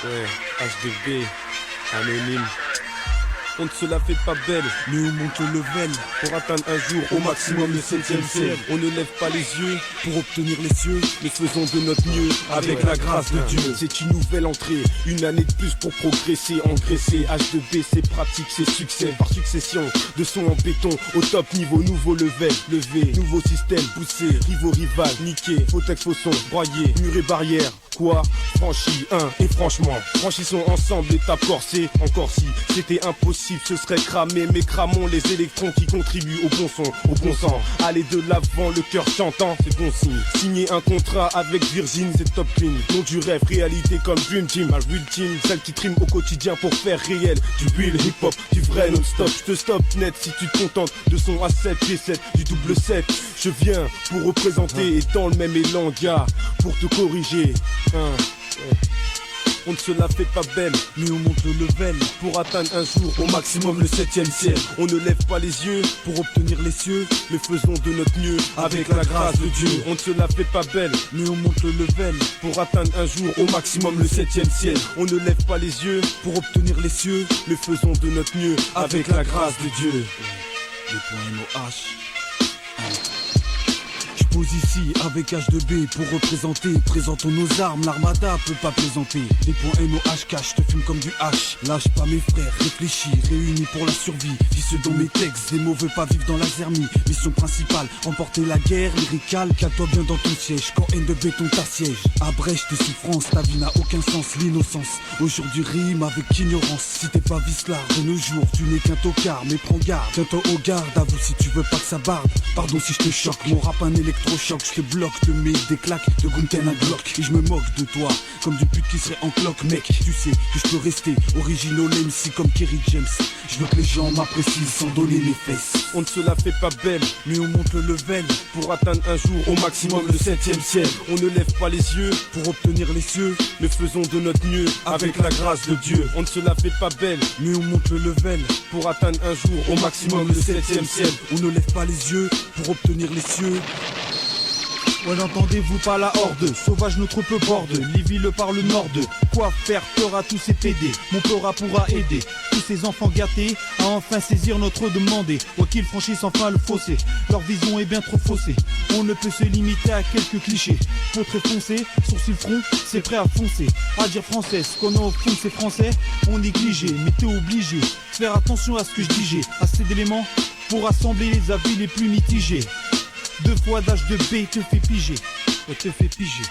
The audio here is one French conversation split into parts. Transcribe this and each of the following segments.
Ouais, H2B, anonyme. On ne se la fait pas belle, mais on monte le level pour atteindre un jour au maximum le 7ème ciel. On ne lève pas les yeux pour obtenir les cieux, mais faisons de notre mieux avec la grâce de Dieu. C'est une nouvelle entrée, une année de plus pour progresser, engraisser. H2B c'est pratique, c'est succès par succession de son en béton au top niveau, nouveau level, levé, nouveau système poussé, rivaux rival, niqué, faux texte, faux son, broyé, mur et barrière. Quoi? Franchi, et franchement, franchissons ensemble l'étape corsée. Encore si c'était impossible, ce serait cramé. Mais cramons les électrons qui contribuent au bon son, au bon sang. Allez de l'avant, le cœur chantant, c'est bon signe. Signer un contrat avec Virgin, c'est top clean. Non du rêve, réalité comme Dream Team. Ma real team, celle qui trime au quotidien pour faire réel du real hip-hop, du vrai non-stop. Je te stop net si tu te contentes de son A7, G7, du double 7. Je viens pour représenter et dans le même élan, gars, pour te corriger. On ne se la fait pas belle, mais on monte le level pour atteindre un jour au maximum le 7ème ciel. On ne lève pas les yeux pour obtenir les cieux, mais faisons de notre mieux avec la grâce de Dieu. On ne se la fait pas belle, mais on monte le level pour atteindre un jour au maximum le 7ème ciel. On ne lève pas les yeux pour obtenir les cieux, mais faisons de notre mieux avec la grâce de Dieu. Les points MOH. Pose ici avec H2B pour représenter. Présentons nos armes, l'armada peut pas plaisanter. Des points MOH cash, te fume comme du H. Lâche pas mes frères, réfléchis, réunis pour la survie. Dis ce dans mes textes, des mots veulent pas vivre dans la zermie. Mission principale, emporter la guerre, lyrical. Cale-toi bien dans ton siège, quand haine de béton t'assiège. À Brest, souffrance, ta vie n'a aucun sens, l'innocence. Aujourd'hui rime avec ignorance. Si t'es pas vicelard de nos jours, tu n'es qu'un tocard. Mais prends garde, tiens-toi au garde, avoue si tu veux pas que ça barde. Pardon si je te choque, mon rap un électrochoc, je te bloque, te mets des claques, de Gunten un Glock. Et je me moque de toi, comme du pute qui serait en cloque. Mec, tu sais que je peux rester original MC comme Kerry James. Je veux que les gens m'apprécient sans donner mes fesses. On ne se la fait pas belle, mais on monte le level pour atteindre un jour au maximum le 7ème ciel. On ne lève pas les yeux pour obtenir les cieux, mais faisons de notre mieux avec la grâce de Dieu. On ne se la fait pas belle, mais on monte le level pour atteindre un jour au maximum le 7ème ciel. On ne lève pas les yeux pour obtenir les cieux. Ouais, n'entendez-vous pas la horde? Sauvage nos troupes borde, Livy le par le nord. Quoi faire peur à tous ces PD? Mon Pora pourra aider tous ces enfants gâtés à enfin saisir notre demandé. Quoi qu'ils franchissent enfin le fossé, leur vision est bien trop faussée. On ne peut se limiter à quelques clichés. Peau très foncée, sourcil front, c'est prêt à foncer. À dire français, ce qu'on a au fond c'est français. On négligé, mais t'es obligé de faire attention à ce que je dis. Assez d'éléments pour rassembler les avis les plus mitigés. 2 fois d'H2B te fait piger, te fait piger.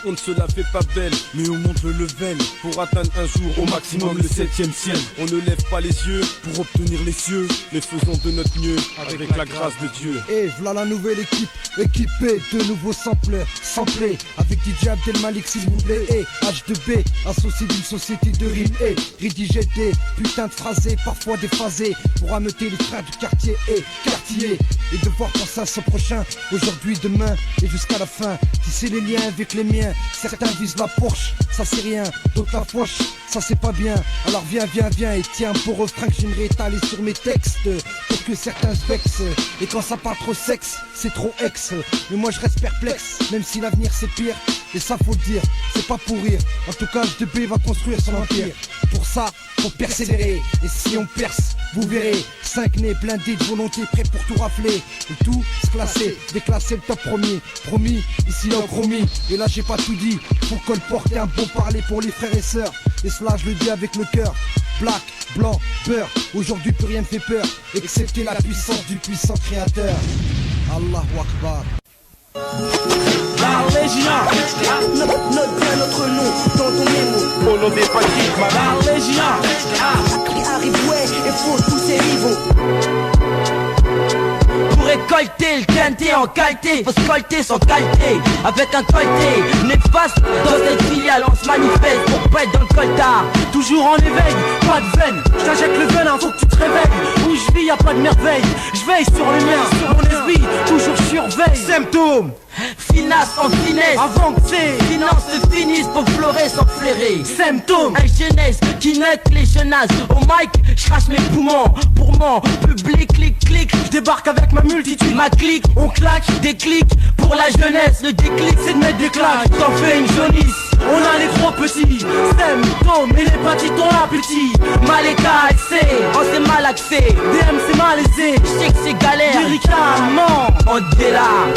On ne se la fait pas belle, mais on monte le level pour atteindre un jour au maximum le 7ème ciel. On ne lève pas les yeux pour obtenir les cieux, mais faisons de notre mieux avec la grâce de Dieu. Et voilà la nouvelle équipe, équipée de nouveaux sampleurs, samplés avec DJ Abdelmalik s'il vous plaît. Et H2B, associé d'une société de rimes. Et rédiger des putains de phrasés, parfois déphasés, pour ameuter les frères du quartier et quartier. Et devoir penser à son prochain, aujourd'hui, demain et jusqu'à la fin. Tisser les liens avec les miens. Certains visent la Porsche, ça c'est rien, d'autres la poche, ça c'est pas bien. Alors viens et tiens pour refrain que j'aimerais étaler sur mes textes, pour que certains se vexent. Et quand ça parle trop sexe, c'est trop ex. Mais moi je reste perplexe, même si l'avenir c'est pire. Et ça faut le dire, c'est pas pour rire. En tout cas H2B va construire son empire. Pour ça, faut persévérer. Et si on perce, vous verrez 5 nez blindés de volonté, prêts pour tout rafler. Et tout se classer, déclasser le top premier. Promis, ici là promis. Et là j'ai pas tout dit, faut colporter un bon parler pour les frères et sœurs. Et cela je le dis avec le cœur. Black, blanc, beurre, aujourd'hui plus rien ne fait peur, excepté la puissance du puissant créateur. Allahu Akbar. La Légion, note bien notre nom dans ton mémo. Au nom des fatigues, La Légion, arrive ouais et faut tous ces rivaux. Pour récolter le quinté en qualité, faut se colter sans qualité. Avec un colté néfaste dans cette filiale, on se manifeste pour pas être dans le coltard. Toujours en éveil, pas de veine, je t'injecte le venin, faut que tu te réveilles. Où je vis y'a pas de merveille, je veille sur le mien, sur mon esprit, toujours surveille. Symptômes, finesse en finesse, avant que ces finances se finissent pour pleurer sans flairer. Symptômes, un jeunesse qui naît les jeunesses. Au mic, je crache mes poumons pour mon public, clic, clic. Je débarque avec ma multitude, ma clique, on claque, des clics pour la jeunesse. jeunesse, le déclic c'est de mettre des claques. T'en fais une jaunisse, on a les gros petits. Stem, Tom et les petits ont l'appétit. Maleka, SC, on s'est malaxé. DM c'est malaisé, je sais que c'est galère. Lyricalement, on délarme.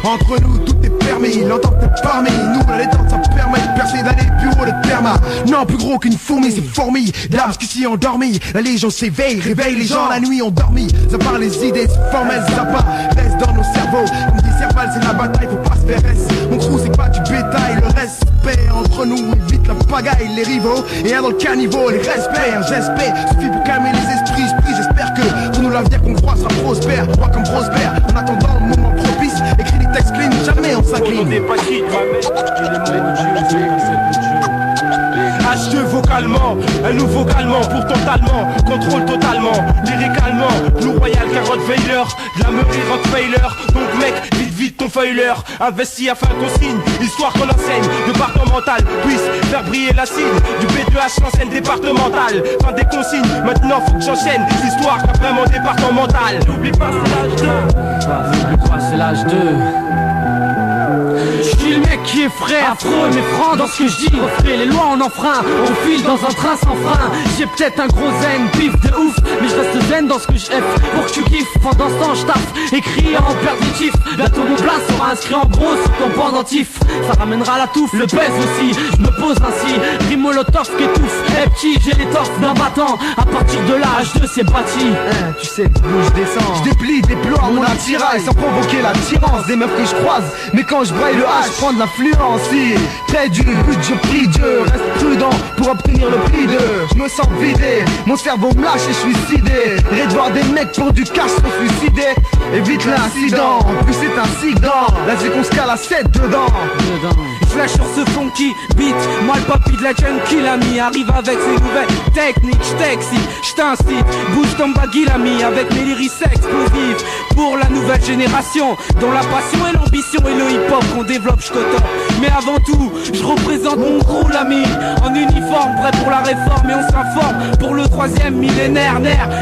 Entre nous tout est permis, l'entente est parmi nous, la détente ça permet de percer d'aller plus haut le terme. Non, plus gros qu'une fourmi, c'est fourmi d'armes qu'ici endormi. La légion s'éveille, réveille les gens la nuit endormis. Ça part les idées, c'est formel, ça part, reste dans nos cerveaux. Comme dit Serval, c'est la bataille, faut pas se faire reste. Mon crew c'est pas du bétail, le respect entre nous évite la pagaille, les rivaux. Et un dans le caniveau, les respects, j'espère, suffit pour calmer les esprits, j'espère que pour nous l'avenir qu'on croit sera prospère, croit comme prospère. En attendant le moment propice, écrit des textes clean, jamais on s'incline. H2 vocalement, un nouveau calmant pour totalement, contrôle totalement, lyricalement, Blue Royal, carotte Veiler, de la meurie Rottweiler. Donc mec, vite ton feuiler, investi afin qu'on signe, histoire qu'on enseigne, départemental, puisse faire briller la cible, du B2H l'enseigne départementale, fin des consignes, maintenant faut que j'enchaîne, l'histoire pas vraiment départementale. N'oublie pas c'est l'âge 2. N'oublie pas c'est l'âge 2. Je suis le mec qui est frais, affreux mais franc dans ce que je dis. Refais les lois en enfreint, on file dans un train sans frein. J'ai peut-être un gros zen, pif de ouf, mais je reste zen dans ce que je fais pour que tu kiffes. Pendant ce temps je taffe, écrit en perditif. Bientôt mon place sera inscrit en gros sur ton pendentif. Ça ramènera la touffe, le baise aussi, je me pose ainsi. Rime molotov qui étouffe, et petit j'ai l'étoffe d'un battant. À partir de là, H2 c'est bâti. Tu sais d'où je descends. Je déplie, déploie mon attirail sans provoquer l'attirance des meufs que je croise. Mais quand je braille le H, je prends de l'influence. Si près du but, je prie Dieu. Reste prudent pour obtenir le prix de. Je me sens vidé, mon cerveau me lâche et je suis sidé. Rêve de voir des mecs pour du cash se suicider. Évite l'incident, en plus c'est un sigan. Là c'est qu'on se cale à 7 dedans. Flash sur ce funky beat, moi le papy de la junkie l'ami arrive avec ses nouvelles techniques, j't'excite, j't'incite, bouge ton baggy l'ami avec mes lyrics explosifs pour la nouvelle génération dont la passion et l'ambition et le hip hop qu'on développe j'cotope. Mais avant tout, je représente mon crew l'ami, en uniforme prêt pour la réforme et on s'informe pour le 3e millénaire,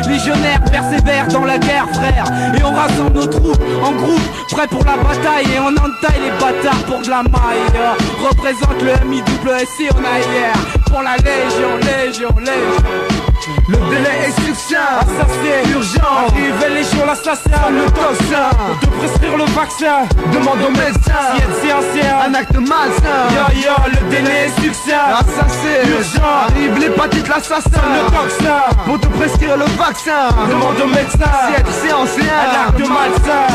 légionnaire persévère dans la guerre frère et on rassemble nos troupes en groupe, prêt pour la bataille et on entaille les bâtards pour de la maille. Représente le MIWSC en arrière pour la légion. Le délai est succinct, Assassin, urgent. arrive légion l'assassin, Le tocsin, pour te prescrire le vaccin. demande au médecin. Si c'est ancien, Un acte malsain. yo, le délai est succinct. Assassin, Urgent. arrive l'hépatite l'assassin. Le toxin, Pour te prescrire le vaccin. demande au médecin. C'est ancien. Un acte malsain.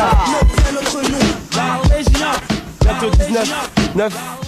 Bientôt 19, 9.